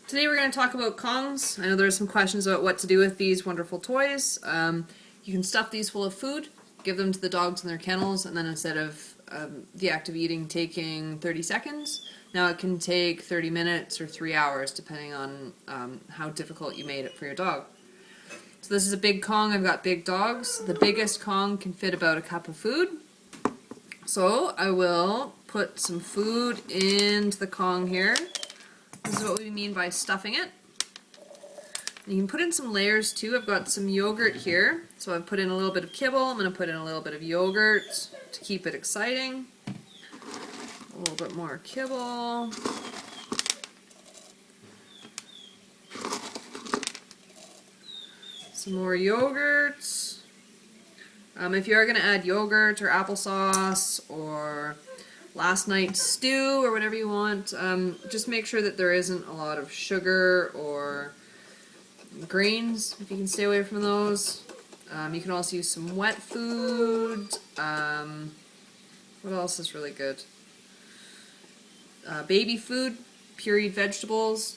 Today we're going to talk about Kongs. I know there's some questions about what to do with these wonderful toys. You can stuff these full of food, give them to the dogs in their kennels, and then instead of the act of eating taking 30 seconds, now it can take 30 minutes or 3 hours depending on how difficult you made it for your dog. So this is a big Kong. I've got big dogs. The biggest Kong can fit about a cup of food. So I will put some food into the Kong here. This is what we mean by stuffing it. You can put in some layers too. I've got some yogurt here. So I've put in a little bit of kibble. I'm going to put in a little bit of yogurt to keep it exciting. A little bit more kibble. Some more yogurt. If you are going to add yogurt or applesauce or last night's stew or whatever you want, just make sure that there isn't a lot of sugar or grains, if you can stay away from those. You can also use some wet food. What else is really good? Baby food, pureed vegetables.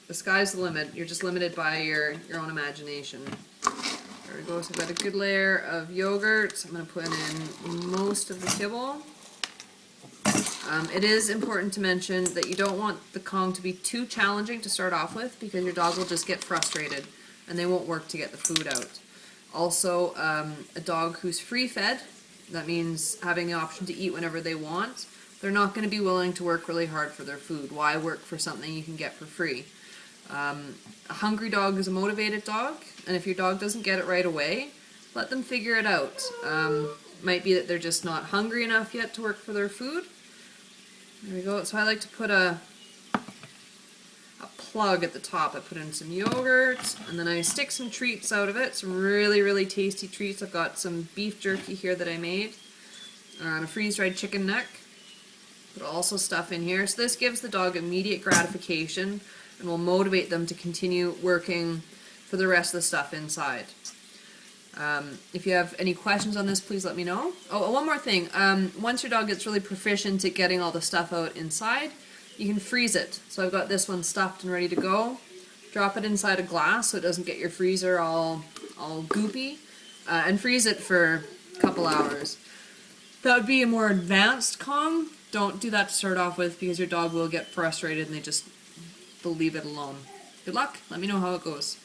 The sky's the limit. You're just limited by your own imagination. There we go. So I've got a good layer of yogurt. I'm going to put in most of the kibble. It is important to mention that you don't want the Kong to be too challenging to start off with, because your dog will just get frustrated and they won't work to get the food out. Also, a dog who's free-fed, that means having the option to eat whenever they want, they're not going to be willing to work really hard for their food. Why work for something you can get for free? A hungry dog is a motivated dog, and if your dog doesn't get it right away, let them figure it out. Might be that they're just not hungry enough yet to work for their food. There we go. So I like to put a plug at the top. I put in some yogurt, and then I stick some treats out of it. Some really, really tasty treats. I've got some beef jerky here that I made, and a freeze-dried chicken neck. But also stuff in here. So this gives the dog immediate gratification and will motivate them to continue working for the rest of the stuff inside. If you have any questions on this, please let me know. Oh, one more thing. Once your dog gets really proficient at getting all the stuff out inside, you can freeze it. So I've got this one stuffed and ready to go. Drop it inside a glass so it doesn't get your freezer all goopy, and freeze it for a couple hours. That would be a more advanced Kong. Don't do that to start off with, because your dog will get frustrated and they'll leave it alone. Good luck. Let me know how it goes.